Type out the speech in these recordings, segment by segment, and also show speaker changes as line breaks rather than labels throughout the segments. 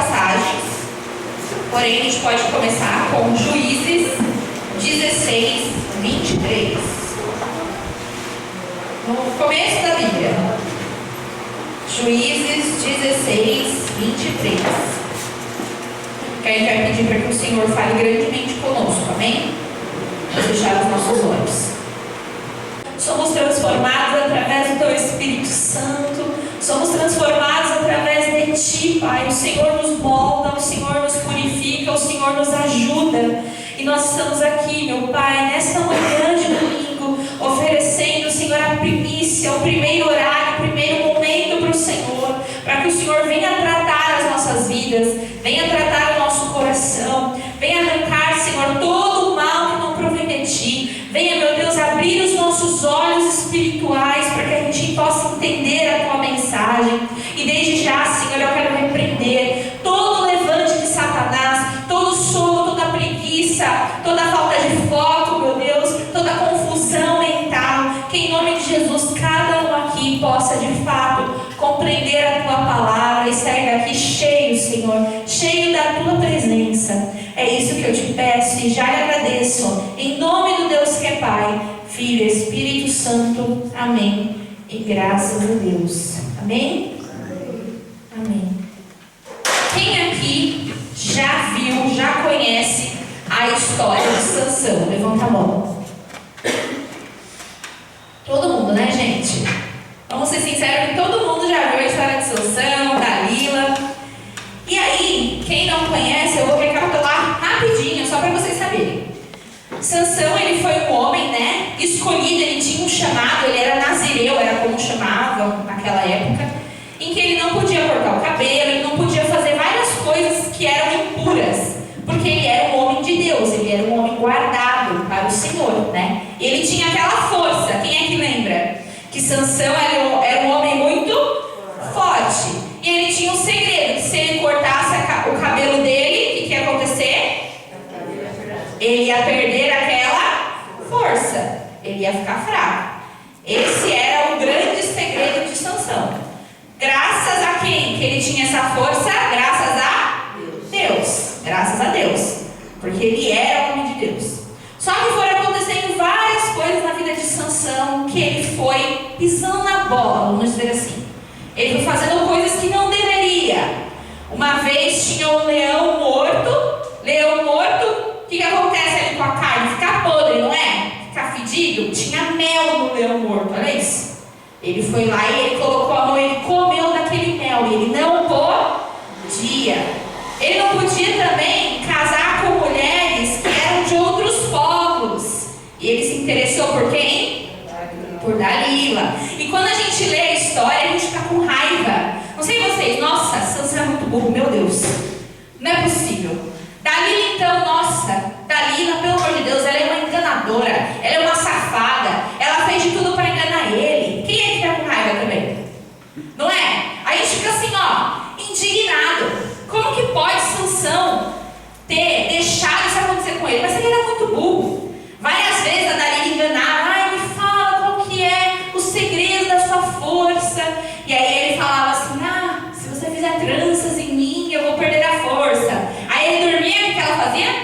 passagens, porém a gente pode começar com Juízes 16, 23. No começo da Bíblia. Juízes 16, 23. Que a gente vai pedir para que o Senhor fale grandemente conosco, amém? Vamos fechar os nossos olhos. Somos transformados através do Teu Espírito Santo. Somos transformados através de Ti, Pai. O Senhor nos molda, o Senhor nos purifica, o Senhor nos ajuda. E nós estamos aqui, meu Pai, nesta manhã de domingo, oferecendo, Senhor, a primícia, o primeiro horário, o primeiro momento para o Senhor, para que o Senhor venha tratar as nossas vidas, venha tratar o nosso coração, venha arrancar, Senhor, todo o mal que não provém de Ti. Venha, meu Deus, abrir os nossos olhos espirituais para que a gente possa entender a Tua mensagem. E desde já, Senhor, eu quero repreender todo o levante de Satanás, todo o sono, toda a preguiça, toda a falta de foco, meu Deus, toda a confusão mental. Que em nome de Jesus, cada um aqui possa de fato compreender a Tua palavra e sair daqui cheio, Senhor, cheio da Tua presença. É isso que eu te peço e já lhe agradeço. Em nome do Deus que é Pai, Filho e Espírito Santo. Amém. E graças a Deus. Amém? Amém. Quem aqui já viu, já conhece a história de Sansão? Levanta a mão. Todo mundo, né, gente? Vamos ser sinceros que todo mundo já viu a história de Sansão, Dalila. E aí, quem não conhece, eu vou recapitular rapidinho, só para vocês saberem. Sansão, ele foi um homem, né, escolhido, ele tinha um chamado, ele era nazireu, era como chamavam naquela época, em que ele não podia cortar o cabelo, ele não podia fazer várias coisas que eram impuras, porque ele era um homem de Deus, ele era um homem guardado para o Senhor, né? Ele tinha aquela força. Quem é que lembra? Que Sansão era um homem muito forte. E ele tinha um segredo, que se ele cortasse o cabelo dele, o que ia acontecer? Ele ia perder aquela força, ele ia ficar fraco. Esse era o grande segredo de Sansão. Graças a quem que ele tinha essa força? Graças a Deus. Graças a Deus. Porque ele era homem de Deus. Só que foram acontecendo várias coisas na vida de Sansão que ele foi pisando na bola, vamos dizer assim. Ele foi fazendo coisas que não deveria. Uma vez tinha um leão morto. Leão morto, o que acontece ali com a carne? Fica podre, não é? Fica fedido. Tinha mel no leão morto, olha isso. Ele foi lá e ele colocou a mão, ele comeu daquele mel. E ele não podia. Ele não podia também casar com mulheres que eram de outros povos. E ele se interessou por quem? Por Dalila. E quando a gente lê a história, a gente fica com raiva. Não sei vocês, nossa, Sansão é muito burro, meu Deus. Não é possível. Dalila então, nossa, Dalila, pelo amor de Deus, ela é uma enganadora, ela é uma safada, ela fez de tudo para enganar ele. Quem é que fica com raiva também? Não é? Aí a gente fica assim, ó, indignado. Como que pode Sansão ter deixado isso acontecer com ele? Mas ele era muito burro. Várias vezes a Dalila enganava, ai, me fala qual que é o segredo da sua força. E aí ele falava assim, ah, se você fizer tranças em mim, eu vou perder a força. Aí ele dormia, o que ela fazia?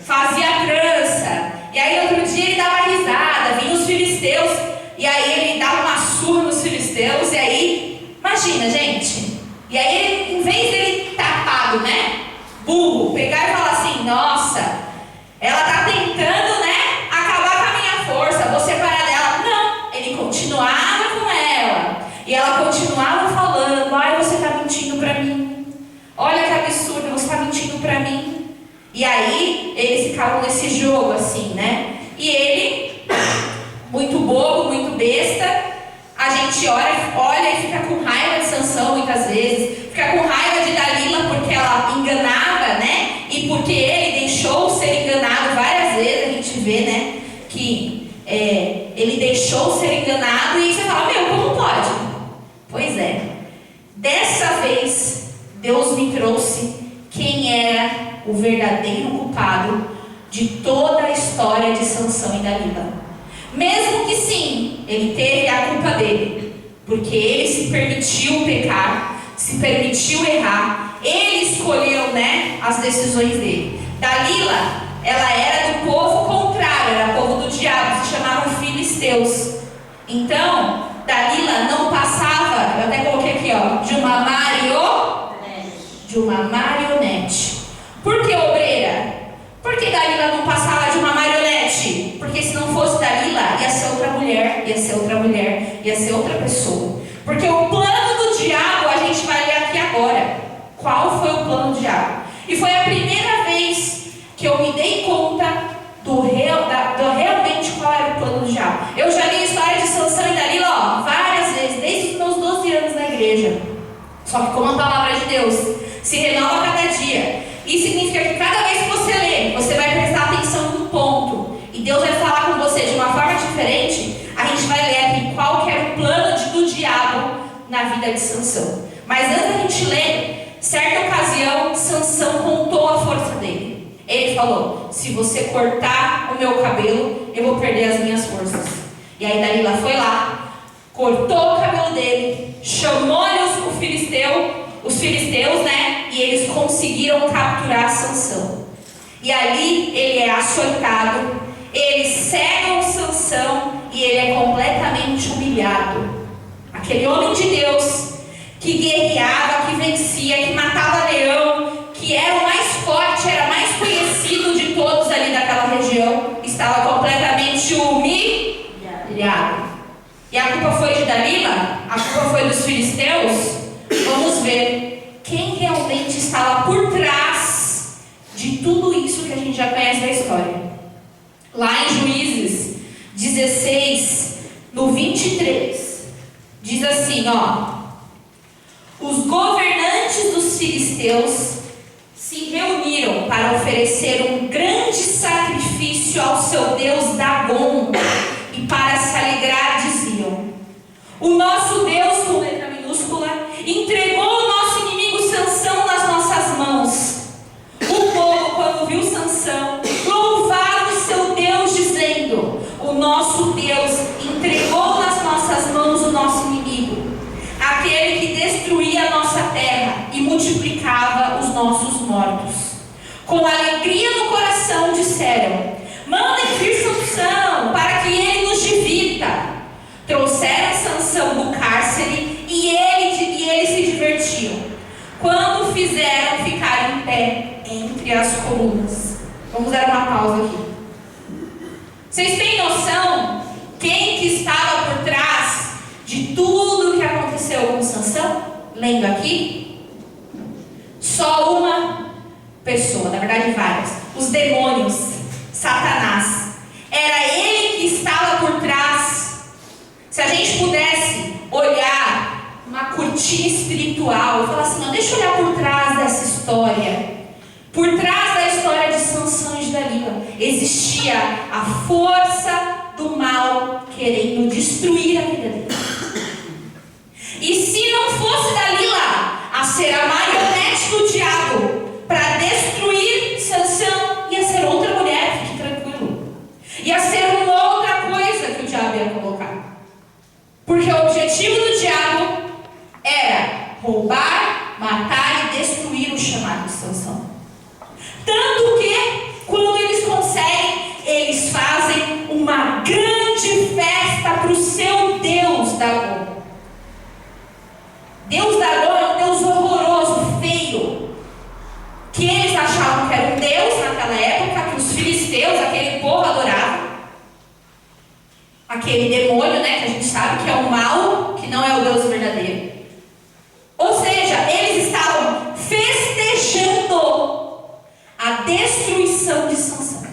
Fazia trança. E aí outro dia ele dava risada, vinha os filisteus, e aí ele dava uma surra nos filisteus, e aí, imagina, gente. E aí ele, em vez dele tapado, né, burro, pegar e falar assim, nossa, ela tá tentando, né, acabar com a minha força, vou separar dela. Não, ele continuava com ela. E ela continuava falando, ai, você está mentindo para mim. Olha que absurdo, você está mentindo para mim. E aí, eles ficavam nesse jogo assim, né? E ele, muito bobo, muito besta, a gente olha e fica com raiva de Sansão muitas vezes. Fica com raiva de Dalila porque ela enganava, né? E porque ele deixou ser enganado várias vezes, a gente vê, né? Que ele deixou ser enganado e você fala, meu, como pode? Pois é, dessa vez Deus me trouxe quem era o verdadeiro culpado de toda a história de Sansão e Dalila. Mesmo que sim, ele teve a culpa dele, porque ele se permitiu pecar, se permitiu errar, Ele escolheu, né, as decisões dele. Dalila, ela era do povo contrário, era povo do diabo, se chamavam filisteus. Então, Dalila não passava, eu até coloquei aqui, ó, de uma marionete. Por que obreira? Por que Dalila não passava de uma marionete? Porque se não fosse Dalila, ia ser outra mulher, ia ser outra mulher, ia ser outra pessoa. Porque o plano do diabo, a gente vai ler aqui agora. Qual foi o plano do diabo? E foi a primeira vez que eu me dei conta do realmente qual era o plano do diabo. Eu já li a história de Sansão e Dalila, ó, várias vezes, desde os meus 12 anos na igreja. Só que como a palavra de Deus se renova a cada dia, isso significa que cada vez que você lê, você vai prestar atenção num ponto. E Deus vai falar com você de uma forma diferente. A gente vai ler aqui qual que era o plano do diabo na vida de Sansão. Mas antes da gente ler, certa ocasião, Sansão contou a força dele. Ele falou: se você cortar o meu cabelo, eu vou perder as minhas forças. E aí Dalila foi lá, cortou o cabelo dele, chamou-lhe os filisteus, né? E eles conseguiram capturar Sansão. E ali ele é açoitado, eles cegam Sansão e ele é completamente humilhado. Aquele homem de Deus que guerreava, que vencia, que matava leão, que era o mais forte, era mais conhecido de todos ali daquela região, estava completamente humilhado. E a culpa foi de Dalila? A culpa foi dos filisteus? Vamos ver quem realmente estava por trás de tudo isso que a gente já conhece da história. Lá em Juízes 16, no 23, diz assim, ó: os governantes dos filisteus se reuniram para oferecer um grande sacrifício ao seu deus Dagom, e para se alegrar diziam: o nosso Deus, com letra minúscula, entregou o nosso inimigo Sansão nas nossas mãos. O povo, quando viu Sansão, louvava o seu Deus, dizendo: o nosso Deus entregou nas nossas mãos o nosso inimigo, aquele que destruía a nossa terra e multiplicava os nossos mortos. Com alegria no coração disseram: mandem vir Sansão, para que ele nos divirta. Trouxeram Sansão do cárcere e eles se divertiam, quando o fizeram ficar em pé entre as colunas. Vamos dar uma pausa aqui. Vocês têm noção quem que estava por trás de tudo o que aconteceu com Sansão? Lendo aqui, só uma pessoa, na verdade várias: os demônios, Satanás. Era ele que estava por trás. Se a gente pudesse olhar uma cortina espiritual e falar assim: não, deixa eu olhar por trás dessa história. Por trás da história de Sansão e de Dalila existia a força do mal querendo destruir a vida dele. E se não fosse Dalila a ser a marionete do diabo para destruir Sansão, ia ser outra mulher, fique tranquilo. Ia ser uma outra coisa que o diabo ia colocar. Porque o objetivo do diabo era roubar, matar e destruir o chamado de Sansão. Tanto que, quando eles conseguem, eles fazem uma grande festa para o seu Deus Dagom. Deus Dagom é um Deus horroroso, feio, que eles achavam que era um Deus naquela época, que os filisteus, aquele povo, adorava. Aquele demônio, né, que a gente sabe que é o mal, que não é o Deus verdadeiro. Ou seja, eles estavam festejando a destruição de Sansão.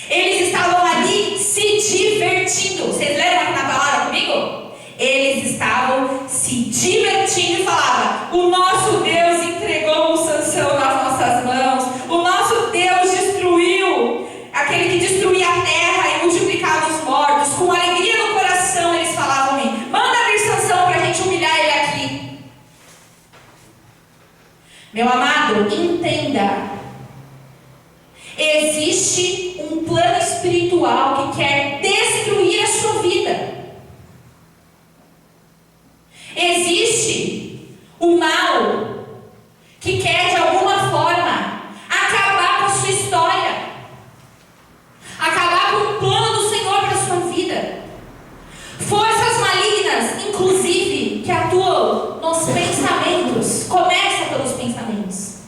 Eles estavam ali se divertindo. Vocês leram aqui na palavra comigo? Eles estavam se divertindo e falavam: o nosso Deus entregou o Sansão nas nossas mãos. O nosso Deus destruiu, aquele que destruía a terra e multiplicava os mortos. Com alegria no coração eles falavam: manda vir Sansão para a gente humilhar ele aqui. Meu amado, entenda. Existe um plano espiritual que quer destruir a sua vida. Existe o mal que nos pensamentos. Começa pelos pensamentos.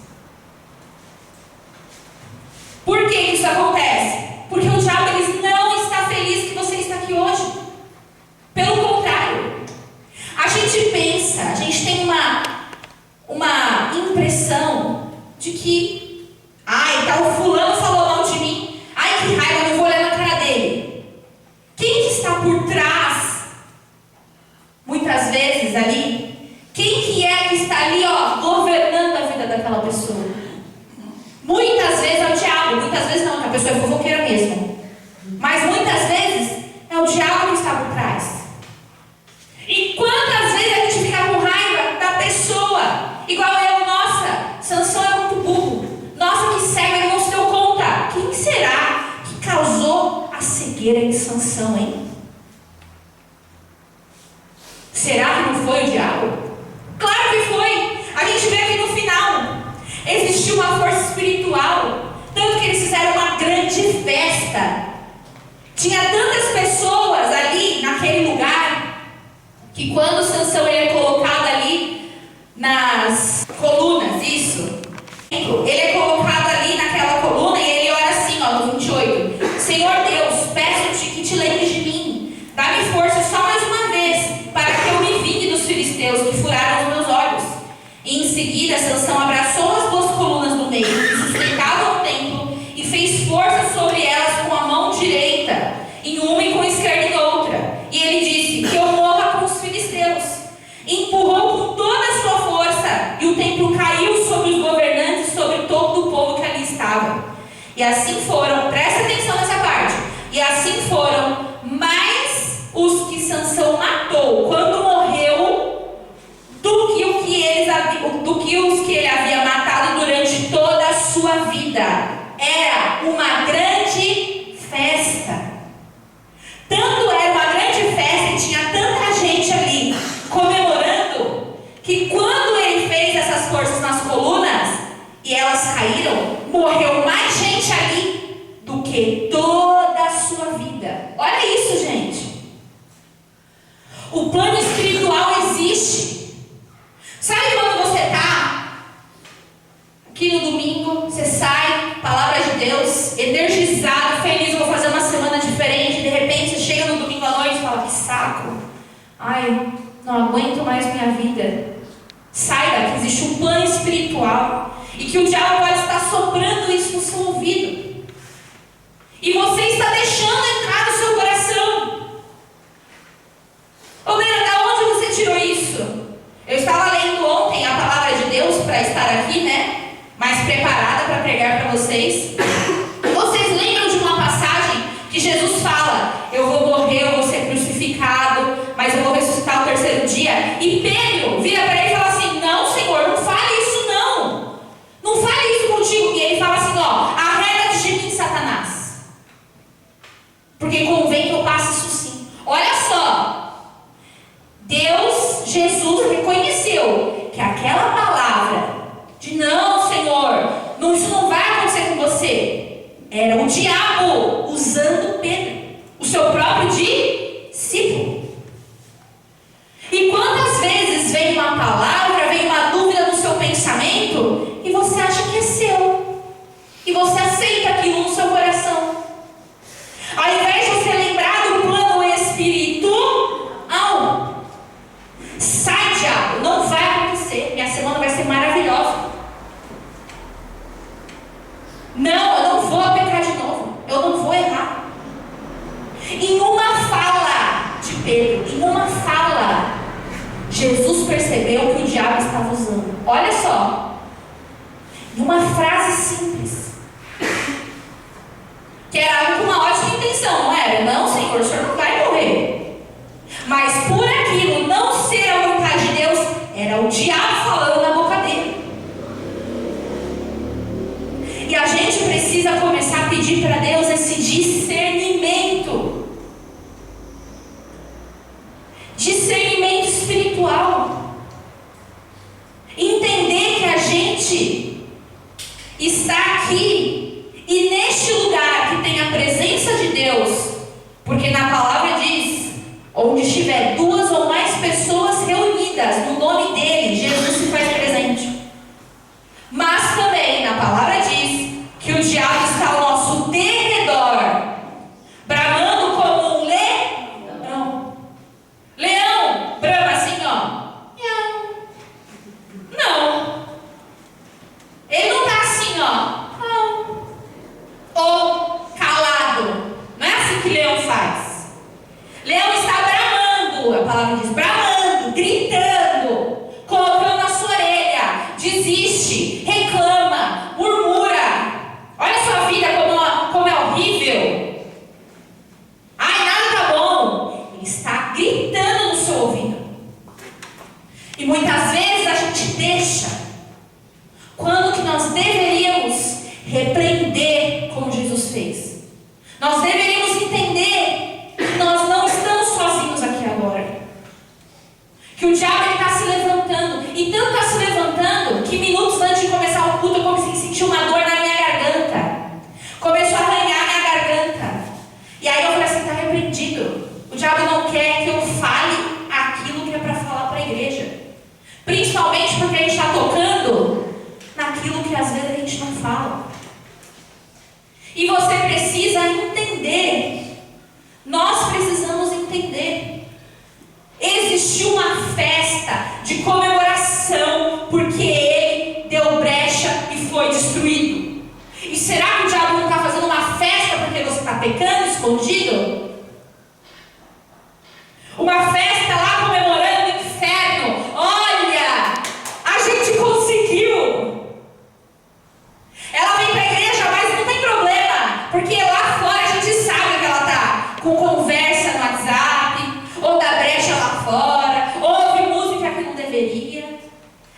Por que isso acontece? Porque o diabo ele não está feliz que você está aqui hoje. Pelo contrário, a gente pensa, a gente tem uma impressão de que, ai, tal fulano falou mal de mim, ai que raiva, eu não vou olhar na cara dele. Quem que está por trás, muitas vezes ali, quem que é que está ali, governando a vida daquela pessoa? Muitas vezes é o diabo, muitas vezes não, que a pessoa é fofoqueira mesmo. Mas muitas vezes é o diabo que está por trás. E quantas vezes a gente fica com raiva da pessoa? Igual eu, nossa, Sansão é muito burro. Nossa, que cego, ele não se deu conta. Quem será que causou a cegueira em Sansão, hein? Será que não foi o diabo? Claro que foi. A gente vê aqui no final. Existiu uma força espiritual. Tanto que eles fizeram uma grande festa. Tinha tantas pessoas ali naquele lugar que quando Sansão ele é colocado ali nas colunas, isso, ele é colocado ali naquela coluna e ele ora assim, no 28: Senhor Deus, peço-te que te lembres de mim, dá-me força só mais uma vez, para que eu me vingue dos filisteus que furaram os meus olhos. E em seguida Sansão abraçou as duas colunas do meio, que sustentavam o templo, e fez força sobre elas com a mão direita em uma e com a esquerda em outra. E ele disse: que eu morra com os filisteus. E empurrou com toda a sua força, e o templo caiu sobre os governantes e sobre todo o povo que ali estava. E assim foram, presta atenção nessa parte, e assim foram mais os que Sansão matou quando morreu do que os que ele havia matado durante toda a sua vida. Era uma grande festa. Tanto era uma grande festa e tinha tanta gente ali comemorando, que quando ele fez essas forças nas colunas e elas caíram, morreu mais gente ali do que toda a sua vida. Olha isso, gente. O plano espiritual existe. Sabe quando você está aqui no domingo, você sai, palavra de Deus, energizado, feliz, vou fazer uma semana diferente, de repente você chega no domingo à noite e fala: que saco, ai, não aguento mais minha vida. Saiba que existe um plano espiritual e que o diabo pode estar soprando isso no seu ouvido, e você está deixando entrar no seu coração. Ô Brena, da onde você tirou isso? Eu estava lendo ontem a palavra de Deus para estar aqui, né? Mais preparada para pregar para vocês. Vocês lembram de uma passagem que Jesus fala: eu vou morrer, eu vou ser crucificado, mas eu vou ressuscitar o terceiro dia? E Pedro vira para ele e fala assim: não, Senhor, não fale isso não. Não fale isso contigo. E ele fala assim: arreda-te de mim, Satanás, porque convém que eu passe isso sim. Olha só. Deus, Jesus reconheceu que aquela palavra de não, Senhor, isso não vai acontecer com você, era o diabo usando Pedro, o seu próprio discípulo. E quantas vezes vem uma palavra, vem uma dúvida no seu pensamento e você acha que é seu, e você aceita aquilo no seu coração, ao invés de você lembrar do plano espiritual. Sai, diabo, não vai acontecer, minha semana vai ser maravilhosa. Não, eu não vou pecar de novo, eu não vou errar. Em uma fala de Pedro, em uma fala, Jesus percebeu que o diabo estava usando. Olha só, em uma frase simples, que era algo com uma ótima intenção, não era? Não, Senhor, o Senhor não vai morrer. Mas por aquilo não ser a vontade de Deus, era o diabo falando na boca dele. E a gente precisa começar a pedir para Deus esse discernimento. Discernimento espiritual. Entender que a gente está aqui e neste lugar que tem a presença de Deus, porque na palavra diz: onde estiver duas ou mais pessoas reunidas no nome dele, deixa? Quando que nós deveríamos repreender como Jesus fez? Nós deveríamos entender que nós não estamos sozinhos aqui agora. Que o diabo está se levantando. E tanto está se levantando que minutos antes de começar o culto eu comecei a sentir uma dor na minha garganta. Começou a arranhar minha garganta. E aí eu falei assim, está repreendido. O diabo não quer que eu fale aquilo que é para falar para a igreja. Principalmente porque a gente está tocando naquilo que às vezes a gente não fala. E você precisa entender. Nós precisamos entender. Existiu uma festa de comemoração porque ele deu brecha e foi destruído. E será que o diabo não está fazendo uma festa porque você está pecando escondido? Uma festa lá comemorando o inferno. Olha, a gente conseguiu. Ela vem para a igreja, mas não tem problema, porque lá fora a gente sabe que ela está com conversa no WhatsApp, ou dá brecha lá fora, ouve música que não deveria.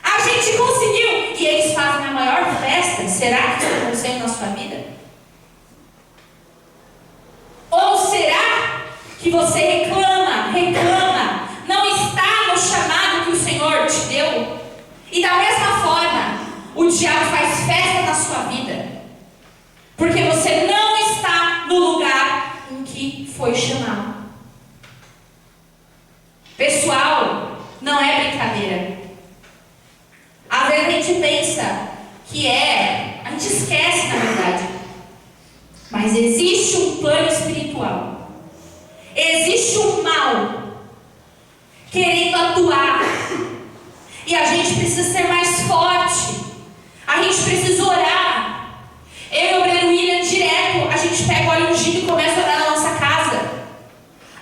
A gente conseguiu. E eles fazem a maior festa. Será que isso aconteceu na sua vida? Ou será que você reclama, não está no chamado que o Senhor te deu? E da mesma forma, o diabo faz festa na sua vida, porque você não está no lugar em que foi chamado. Pessoal, não é brincadeira. Às vezes a gente pensa que a gente esquece na verdade. Mas existe um plano espiritual. Existe um mal querendo atuar. E a gente precisa ser mais forte. A gente precisa orar. Eu e o Breno William, direto, a gente pega o óleo ungido e começa a orar na nossa casa.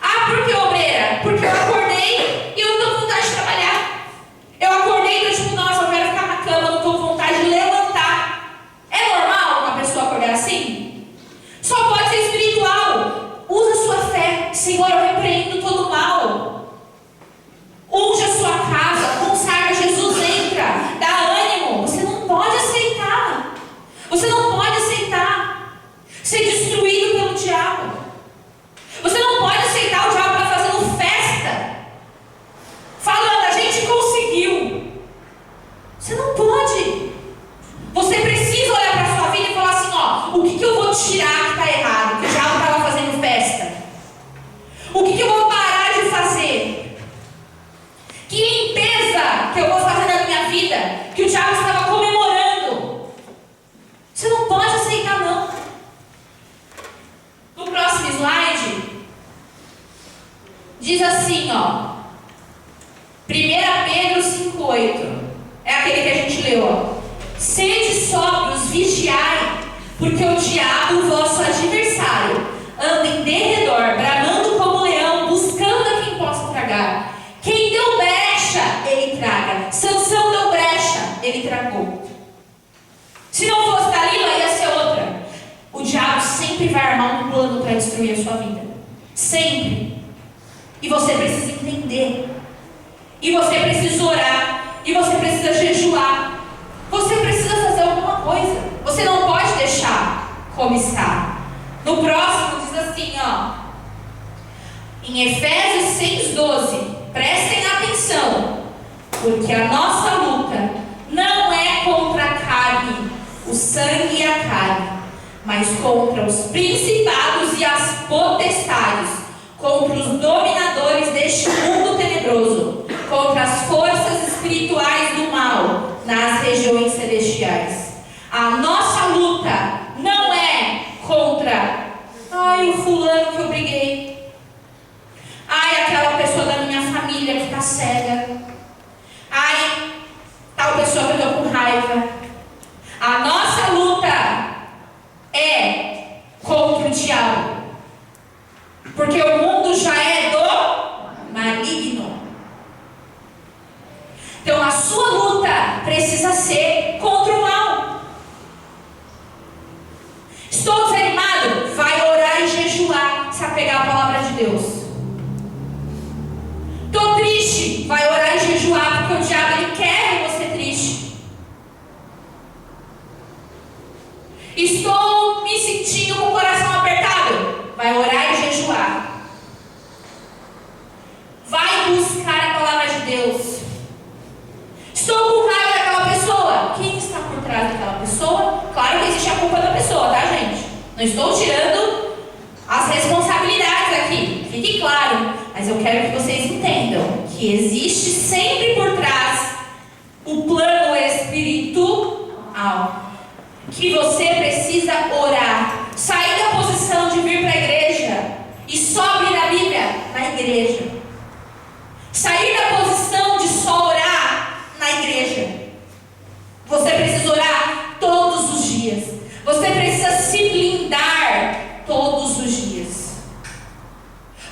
Ah, por que, obreira? Porque eu acordei e eu não estou com vontade de trabalhar. Eu acordei e eu tipo, nossa, eu quero ficar na cama, eu não estou com vontade de levantar. É normal uma pessoa acordar assim? Só pode ser espiritual. Usa a sua fé. Senhor, eu repreendo todo o mal. Unge a sua casa, consagra, Jesus entra, dá ânimo. Você não pode aceitar. Você não pode aceitar ser destruído pelo diabo. Você não pode aceitar o diabo lá fazendo festa, falando, a gente conseguiu. Você não pode. Você precisa olhar para a sua vida e falar assim, ó, o que eu vou tirar que está errado, que o diabo estava fazendo festa? O que eu vou parar de fazer? Que limpeza que eu vou fazer na minha vida, que o diabo estava comemorando? Você não pode aceitar, não. No próximo slide, diz assim, ó, 1 Pedro 5,8, é aquele que a gente leu, ó. Sede sóbrios, vigiai, porque o diabo, vosso adversário, anda em derredor, bramando como leão, buscando a quem possa tragar. Quem deu brecha, ele traga. Sansão deu brecha, ele tragou. Se não fosse Dalila, ia ser outra. O diabo sempre vai armar um plano para destruir a sua vida. Sempre. E você precisa entender. E você precisa orar. E você precisa jejuar. Você precisa fazer alguma coisa. Você não pode deixar como está. No próximo diz assim, ó. Em Efésios 6,12. Prestem atenção. Porque a nossa luta não é contra a carne, o sangue e a carne, mas contra os principados e as potestades, contra os dominadores deste mundo tenebroso, contra as forças espirituais do mal nas regiões celestiais. A nossa luta não é contra, o fulano que eu briguei, aquela pessoa da minha família que está cega, tal pessoa que eu estou com raiva. A nossa luta é contra o diabo, porque o mundo já é do maligno. Então a sua luta precisa ser contra o mal. Estou desanimado? Vai orar e jejuar, se apegar à palavra de Deus. Estou triste? Vai orar e jejuar, porque o diabo ele quer você triste. Não estou tirando as responsabilidades aqui, fique claro. Mas eu quero que vocês entendam que existe sempre por trás o plano espiritual. Que você precisa orar. Sair da posição de vir para a igreja e só abrir a Bíblia na igreja. Sair da posição de só orar na igreja. Você precisa orar todos os dias. Você precisa se blindar todos os dias.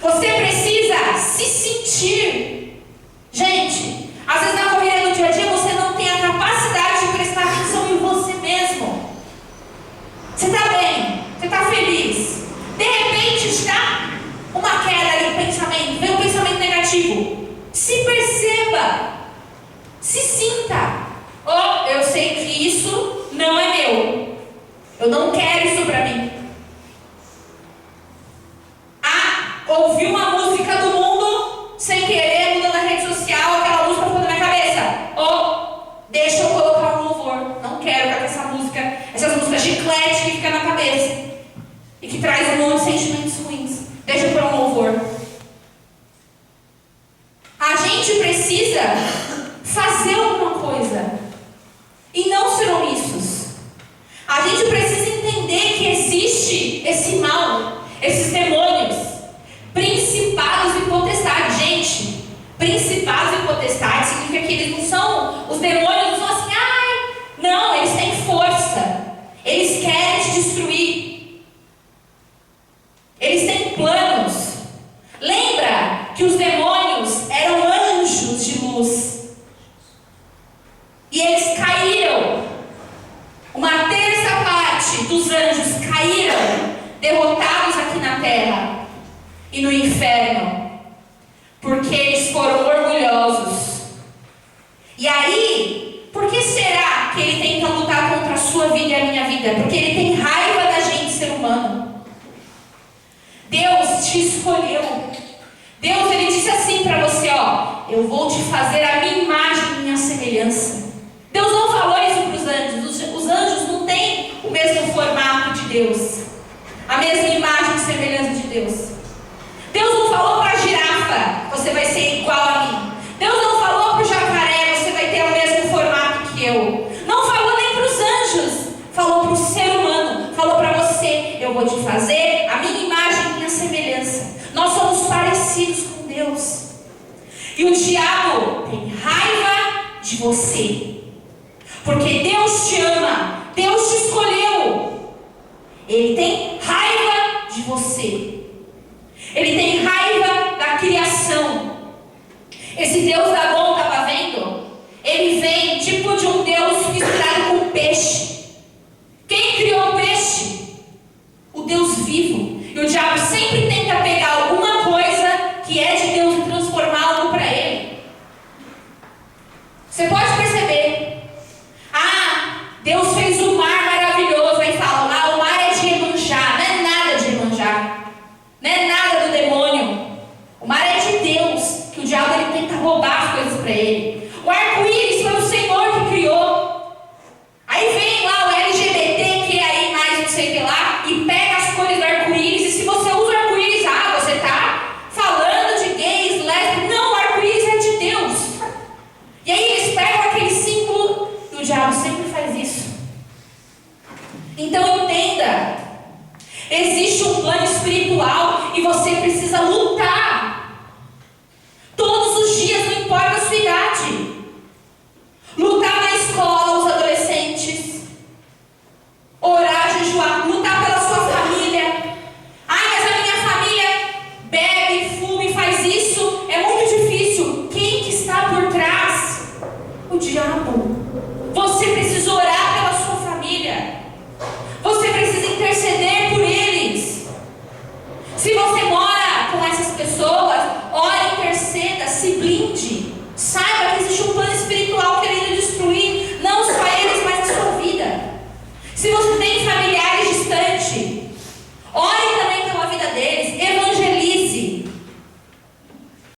Você precisa se sentir. Gente, às vezes na correria do dia a dia você não tem a capacidade de prestar atenção em você mesmo. Você está bem, você está feliz. De repente está uma queda ali no pensamento, vem um pensamento negativo. Se perceba, se sinta. Oh, eu sei que isso não é meu. Eu não quero isso para mim. Ouvi uma música do mundo sem querer, mudando na rede social, aquela música ficou na minha cabeça. Deixa eu colocar um louvor. Não quero ficar com essa música, essas músicas chiclete que fica na cabeça e que traz um monte de sentimentos ruins. Deixa eu pôr um louvor. A gente precisa fazer alguma coisa e não ser omissos. A gente precisa entender que existe esse mal, esses demônios, principados e potestades. Gente, principados e potestades significa que eles não são, os demônios não são assim, não, eles têm força, eles querem te destruir, eles têm planos. Lembra que os demônios eram anjos de luz e eles caíram. Uma terça parte dos anjos caíram, derrotados aqui na terra e no inferno, porque eles foram orgulhosos. E aí, por que será que ele tenta lutar contra a sua vida e a minha vida? Porque ele tem raiva da gente, ser humano. Deus te escolheu. Deus, ele disse assim para você, eu vou te fazer a minha imagem e minha semelhança. Deus não falou isso para os anjos. Os anjos não têm o mesmo formato de Deus, a mesma imagem e semelhança de Deus. Deus não falou para a girafa, você vai ser igual a mim. Deus não falou para o jacaré, você vai ter o mesmo formato que eu. Não falou nem para os anjos, falou para o ser humano. Falou para você, eu vou te fazer a minha imagem e minha semelhança. Nós somos parecidos com Deus. E o diabo tem raiva de você, porque Deus te ama, Deus te escolheu. Ele tem raiva de você. Ele tem raiva da criação. Esse Deus da bom estava vendo? Ele vem tipo de um Deus misturado com peixe. Quem criou o peixe? O Deus vivo. E o diabo sempre tenta pegar alguma coisa que é de Deus e transformar algo para ele. Você pode perceber. Deus fez o mar maravilhoso. Aí fala, o mar é de Iemanjá. Não é nada de Iemanjá. Não é nada do demônio. O mar é de Deus, que o diabo ele tenta roubar as coisas para ele. O arco-íris foi o Senhor que criou. Aí vem lá o LGBT, que é aí mais não sei o que lá, e pega as cores do arco-íris. E se você usa o arco-íris, você está falando de gays, lésbicas. Não, o arco-íris é de Deus. E aí eles pegam aquele símbolo, e o diabo sempre faz isso. Então entenda. Existe um plano espiritual e você precisa lutar. Todos os dias, não importa a sua idade. Lutar na escola, os adolescentes. Orar, jejuar, lutar pela sua família. Mas a minha família bebe, fuma e faz isso. É muito difícil. Quem que está por trás? O diabo. Você precisa orar pela sua família. Você precisa interceder